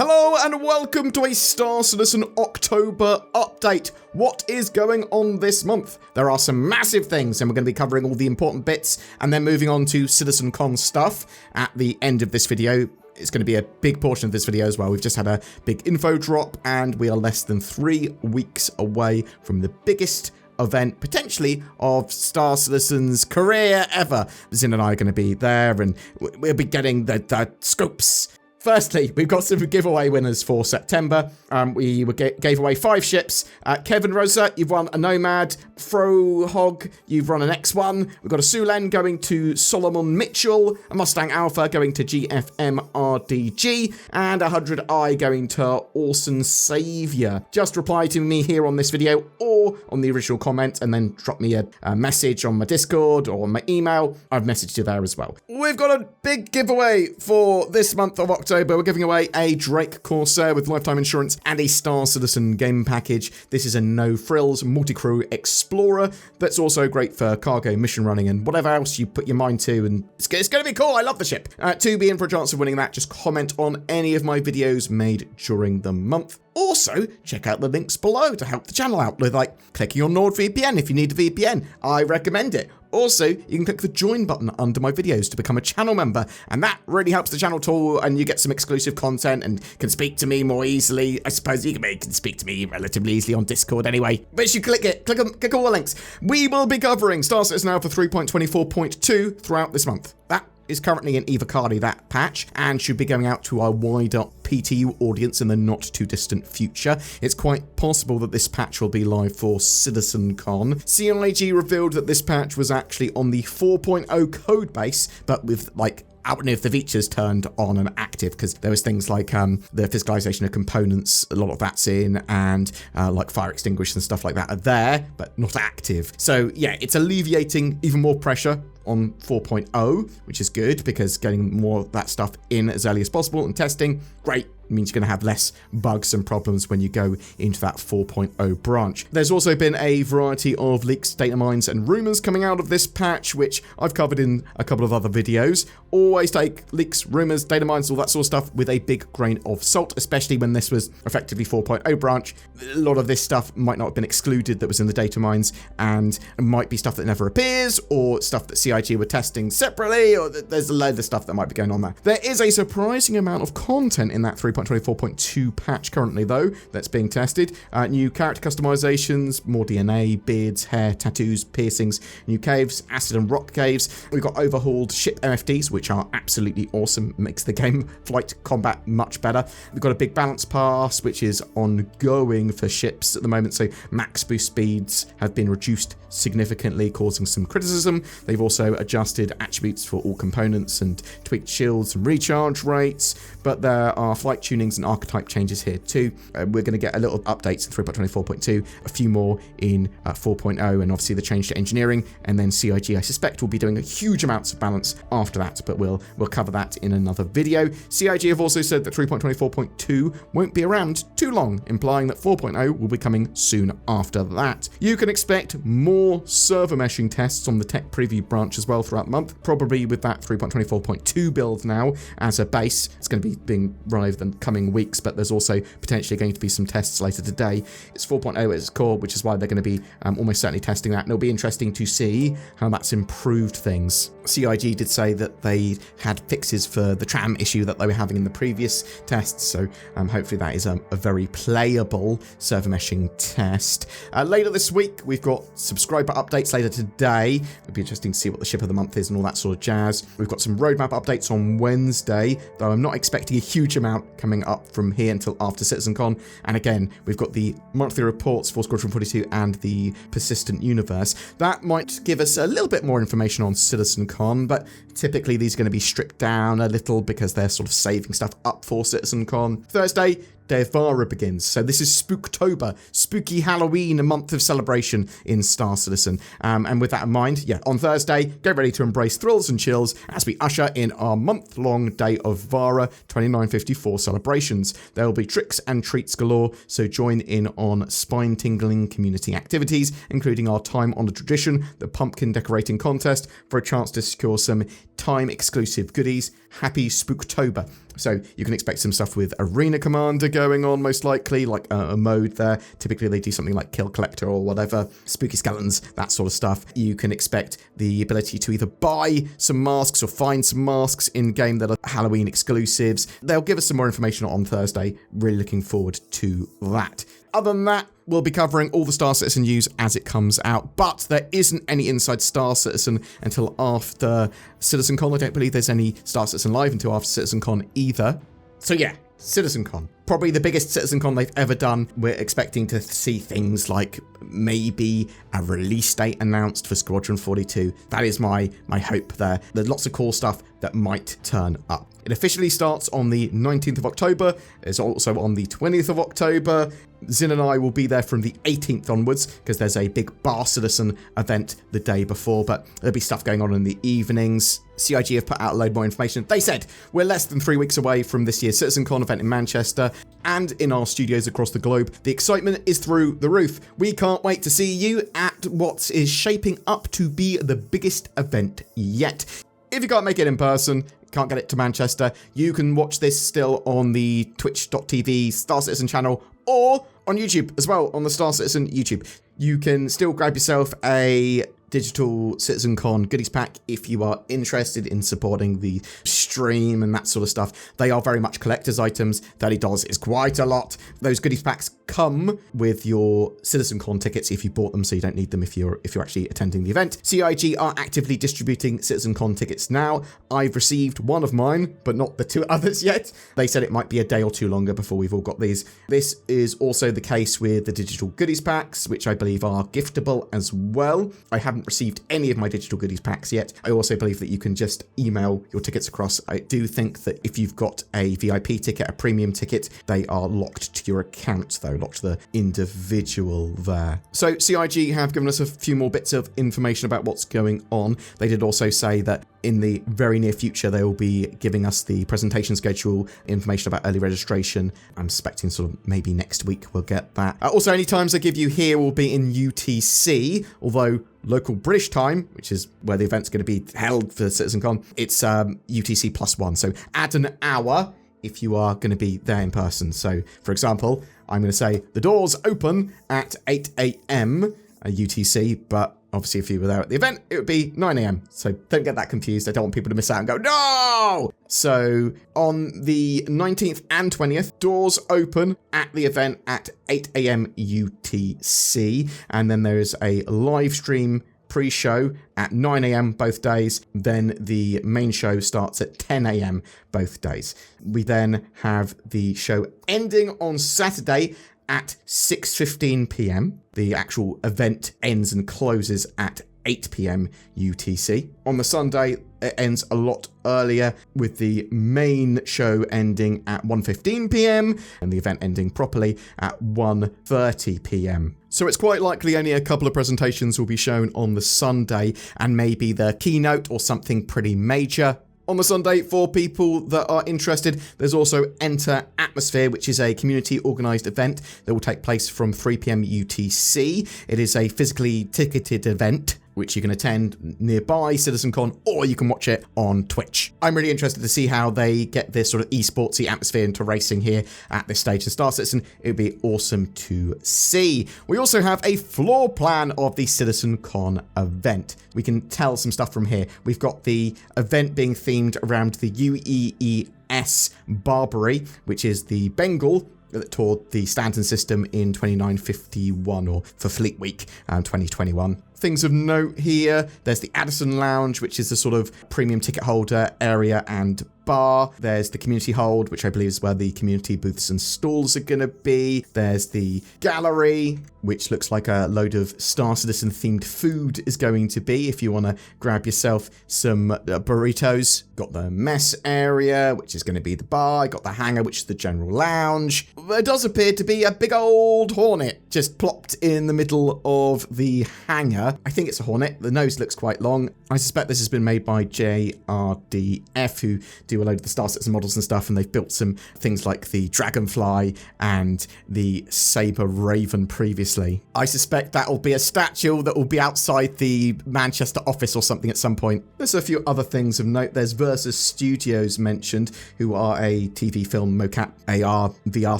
Hello and welcome to a Star Citizen October update. What is going on this month? There are some massive things and we're going to be covering all the important bits and then moving on to CitizenCon stuff at the end of this video. It's going to be a big portion of this video as well. We've just had a big info drop and we are less than 3 weeks away from the biggest event potentially of Star Citizen's career ever. Zin and I are going to be there and we'll be getting the scopes. Firstly, we've got some giveaway winners for September. We gave away 5 ships. Kevin Rosa, you've won a Nomad. Frohog, you've won an X1. We've got a Sulen going to Solomon Mitchell. A Mustang Alpha going to GFMRDG. And a 100i going to Orson Saviour. Just reply to me here on this video or on the original comment and then drop me a message on my Discord or my email. I've messaged you there as well. We've got a big giveaway for this month of October. We're giving away a Drake Corsair with lifetime insurance and a Star Citizen game package. This is a no-frills multi-crew explorer that's also great for cargo, mission running, and whatever else you put your mind to, and it's going to be cool. I love the ship. To be in for a chance of winning that, just comment on any of my videos made during the month. Also, check out the links below to help the channel out with like clicking on NordVPN if you need a VPN. I recommend it. Also, you can click the join button under my videos to become a channel member, and that really helps the channel too, and you get some exclusive content and can speak to me more easily. I suppose you can speak to me relatively easily on Discord anyway. But if you click it, click all the links. We will be covering Star Citizen Alpha 3.24.2 throughout this month. That is currently in EVOCATI, that patch, and should be going out to our wider PTU audience in the not too distant future. It's quite possible that this patch will be live for CitizenCon. CIG revealed that this patch was actually on the 4.0 code base, but with like I don't know if the features turned on and active, because there was things like the physicalization of components, a lot of that's in, and like fire extinguishers and stuff like that are there, but not active. So yeah, it's alleviating even more pressure on 4.0, which is good because getting more of that stuff in as early as possible and testing, great. Means you're going to have less bugs and problems when you go into that 4.0 branch. There's also been a variety of leaks, data mines, and rumors coming out of this patch, which I've covered in a couple of other videos. Always take leaks, rumors, data mines, all that sort of stuff with a big grain of salt, especially when this was effectively 4.0 branch. A lot of this stuff might not have been excluded that was in the data mines, and it might be stuff that never appears, or stuff that CIG were testing separately, or there's a load of stuff that might be going on there. There is a surprising amount of content in that 3.24.2 patch currently though that's being tested. New character customizations, more DNA, beards, hair, tattoos, piercings, new caves, acid and rock caves. We've got overhauled ship MFDs, which are absolutely awesome, makes the game flight combat much better. We've got a big balance pass which is ongoing for ships at the moment, so max boost speeds have been reduced significantly, causing some criticism. They've also adjusted attributes for all components and tweaked shields and recharge rates, but there are flight tunings and archetype changes here too. We're going to get a little updates in 3.24.2, a few more in 4.0, and obviously the change to engineering, and then CIG I suspect will be doing a huge amounts of balance after that, but we'll cover that in another video. CIG have also said that 3.24.2 won't be around too long, implying that 4.0 will be coming soon after that. You can expect more server meshing tests on the tech preview branch as well throughout the month, probably with that 3.24.2 build now as a base. It's going to be being live in the coming weeks, but there's also potentially going to be some tests later today. It's 4.0 at its core, which is why they're going to be almost certainly testing that, and it'll be interesting to see how that's improved things. CIG did say that they had fixes for the tram issue that they were having in the previous tests, so hopefully that is a very playable server meshing test. Later this week, we've got subscriber updates later today. It'll be interesting to see what the ship of the month is and all that sort of jazz. We've got some roadmap updates on Wednesday, though I'm not expecting a huge amount coming up from here until after CitizenCon. And again, we've got the monthly reports for Squadron 42 and the Persistent Universe. That might give us a little bit more information on CitizenCon, but typically these are going to be stripped down a little because they're sort of saving stuff up for CitizenCon. Thursday, Day of Vara begins. So this is Spooktober, spooky Halloween, a month of celebration in Star Citizen. And with that in mind, yeah, on Thursday, get ready to embrace thrills and chills as we usher in our month-long Day of Vara 2954 celebrations. There will be tricks and treats galore, so join in on spine-tingling community activities, including our time-honored tradition, the pumpkin decorating contest, for a chance to secure some time exclusive goodies. Happy Spooktober. So you can expect some stuff with Arena Commander going on, most likely, like a mode there. Typically they do something like Kill Collector or whatever, Spooky Skeletons, that sort of stuff. You can expect the ability to either buy some masks or find some masks in-game that are Halloween exclusives. They'll give us some more information on Thursday. Really looking forward to that. Other than that, we'll be covering all the Star Citizen news as it comes out, but there isn't any Inside Star Citizen until after CitizenCon. I don't believe there's any Star Citizen Live until after CitizenCon either. So yeah, CitizenCon. Probably the biggest CitizenCon they've ever done. We're expecting to see things like maybe a release date announced for Squadron 42. That is my hope there. There's lots of cool stuff that might turn up. It officially starts on the 19th of October. It's also on the 20th of October. Zin and I will be there from the 18th onwards because there's a big Bar Citizen event the day before, but there'll be stuff going on in the evenings. CIG have put out a load more information. They said we're less than 3 weeks away from this year's CitizenCon event in Manchester and in our studios across the globe. The excitement is through the roof. We can't wait to see you at what is shaping up to be the biggest event yet. If you can't make it in person, can't get it to Manchester, you can watch this still on the twitch.tv Star Citizen channel or on YouTube as well, on the Star Citizen YouTube. You can still grab yourself a digital CitizenCon goodies pack if you are interested in supporting the stream and that sort of stuff. They are very much collector's items. $30 is quite a lot. Those goodies packs come with your CitizenCon tickets if you bought them, so you don't need them if you're actually attending the event. CIG are actively distributing CitizenCon tickets now. I've received one of mine, but not the two others yet. They said it might be a day or two longer before we've all got these. This is also the case with the digital goodies packs, which I believe are giftable as well. I haven't received any of my digital goodies packs yet. I also believe that you can just email your tickets across. I do think that if you've got a VIP ticket, a premium ticket, they are locked to your account though, locked to the individual there. So CIG have given us a few more bits of information about what's going on. They did also say that in the very near future, they will be giving us the presentation schedule, information about early registration. I'm suspecting sort of maybe next week we'll get that. Also, any times I give you here will be in UTC, although local British time, which is where the event's going to be held for CitizenCon, it's UTC +1. So add an hour if you are going to be there in person. So, for example, I'm going to say the doors open at 8 a.m. UTC, but obviously if you were there at the event, it would be 9 a.m. So don't get that confused. I don't want people to miss out and go, no! So on the 19th and 20th, doors open at the event at 8 a.m. UTC. And then there is a live stream pre-show at 9 a.m. both days. Then the main show starts at 10 a.m. both days. We then have the show ending on Saturday at 6:15 p.m. The actual event ends and closes at 8 p.m. UTC. On the Sunday, it ends a lot earlier, with the main show ending at 1:15 p.m. and the event ending properly at 1:30 p.m. So it's quite likely only a couple of presentations will be shown on the Sunday, and maybe the keynote or something pretty major. On the Sunday, for people that are interested, there's also Enter Atmosphere, which is a community-organised event that will take place from 3 p.m. UTC. It is a physically ticketed event, which you can attend nearby CitizenCon, or you can watch it on Twitch. I'm really interested to see how they get this sort of esportsy atmosphere into racing here at this stage of Star Citizen. It would be awesome to see. We also have a floor plan of the CitizenCon event. We can tell some stuff from here. We've got the event being themed around the UEES Barbary, which is the Bengal that toured the Stanton system in 2951, or for Fleet Week 2021. Things of note here, there's the Addison Lounge, which is the sort of premium ticket holder area and bar. There's the community hold, which I believe is where the community booths and stalls are going to be. There's the gallery, which looks like a load of Star Citizen themed food is going to be if you want to grab yourself some burritos. Got the mess area, which is going to be the bar. Got the hangar, which is the general lounge. There does appear to be a big old Hornet just plopped in the middle of the hangar. I think it's a Hornet. The nose looks quite long. I suspect this has been made by JRDF, who do you a load of the Star Citizen models and stuff, and they've built some things like the Dragonfly and the Saber Raven previously. I suspect that'll be a statue that will be outside the Manchester office or something at some point. There's a few other things of note. There's Versus Studios mentioned, who are a TV film mocap AR VR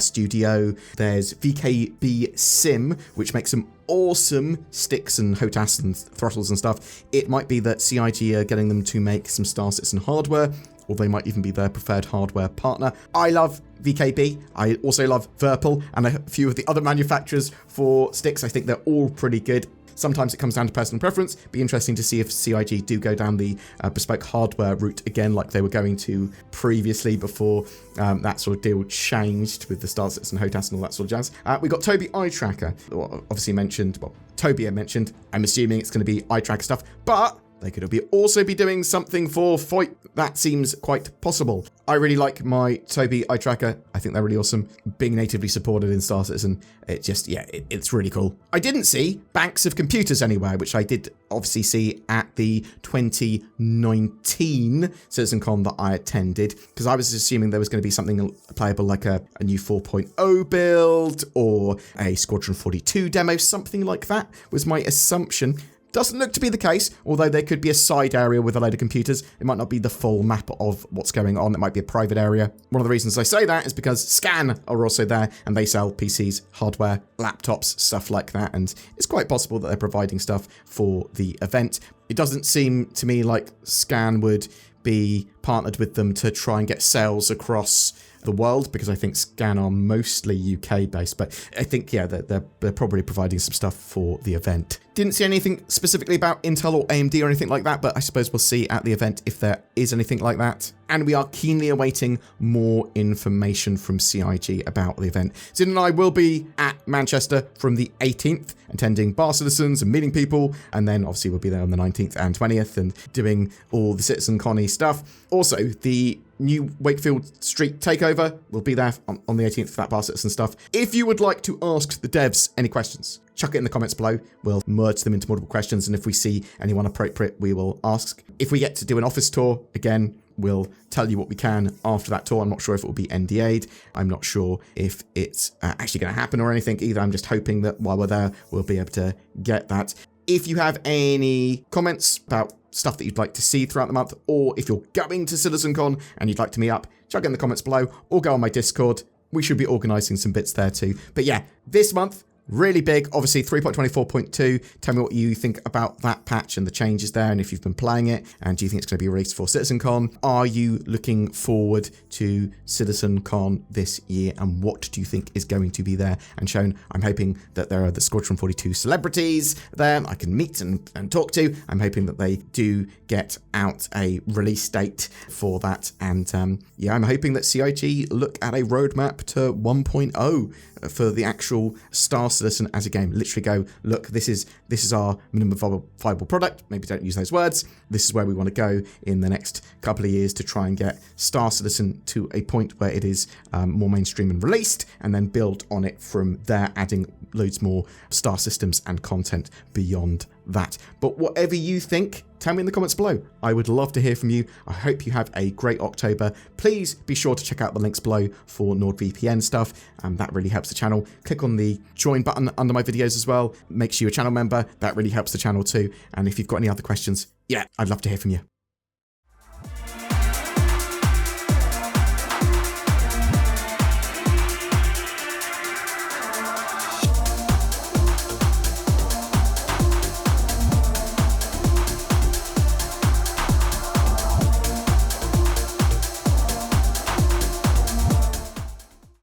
studio. There's VKB Sim, which makes some awesome sticks and HOTAS and throttles and stuff. It might be that CIG are getting them to make some Star Citizen hardware, or they might even be their preferred hardware partner. I love VKB. I also love Virpil and a few of the other manufacturers for sticks. I think they're all pretty good. Sometimes it comes down to personal preference. Be interesting to see if CIG do go down the bespoke hardware route again, like they were going to previously before that sort of deal changed with the Star Citizen HOTAS and all that sort of jazz. We got Tobii Eye Tracker, obviously mentioned. Well, Tobii mentioned. I'm assuming it's going to be eye tracker stuff, but they could also be doing something for FOIP. That seems quite possible. I really like my Tobii eye tracker. I think they're really awesome. Being natively supported in Star Citizen, it just, yeah, it's really cool. I didn't see banks of computers anywhere, which I did obviously see at the 2019 CitizenCon that I attended, because I was assuming there was going to be something playable like a new 4.0 build or a Squadron 42 demo, something like that was my assumption. Doesn't look to be the case, although there could be a side area with a load of computers. It might not be the full map of what's going on. It might be a private area. One of the reasons I say that is because Scan are also there, and they sell PCs, hardware, laptops, stuff like that, and it's quite possible that they're providing stuff for the event. It doesn't seem to me like Scan would be partnered with them to try and get sales across the world, because I think Scan are mostly UK based, but I think, yeah, they're probably providing some stuff for the event. Didn't see anything specifically about Intel or AMD or anything like that, but I suppose we'll see at the event if there is anything like that. And we are keenly awaiting more information from CIG about the event. Zin and I will be at Manchester from the 18th, attending Bar Citizens and meeting people, and then obviously we'll be there on the 19th and 20th and doing all the CitizenCon-y stuff. Also, the new Wakefield Street takeover will be there on the 18th for that Bar Citizen stuff. If you would like to ask the devs any questions, chuck it in the comments below. We'll merge them into multiple questions, and if we see anyone appropriate, we will ask. If we get to do an office tour, again, we'll tell you what we can after that tour. I'm not sure if it will be NDA'd. I'm not sure if it's actually going to happen or anything either. I'm just hoping that while we're there, we'll be able to get that. If you have any comments about stuff that you'd like to see throughout the month, or if you're going to CitizenCon and you'd like to meet up, chuck it in the comments below, or go on my Discord. We should be organising some bits there too. But yeah, this month, really big, obviously 3.24.2. Tell me what you think about that patch and the changes there, and if you've been playing it, and do you think it's going to be released for CitizenCon? Are you looking forward to CitizenCon this year, and what do you think is going to be there and shown? I'm hoping that there are the Squadron 42 celebrities there I can meet and talk to. I'm hoping that they do get out a release date for that, and yeah, I'm hoping that CIG look at a roadmap to 1.0 for the actual Star Citizen as a game. Literally go, look, this is our minimum viable product. Maybe don't use those words. This is where we want to go in the next couple of years to try and get Star Citizen to a point where it is more mainstream and released, and then build on it from there, adding loads more star systems and content beyond that. But whatever you think, tell me in the comments below. I would love to hear from you. I hope you have a great October. Please be sure to check out the links below for NordVPN stuff. That really helps the channel. Click on the join button under my videos as well. Make sure you're a channel member. That really helps the channel too. And if you've got any other questions, yeah, I'd love to hear from you.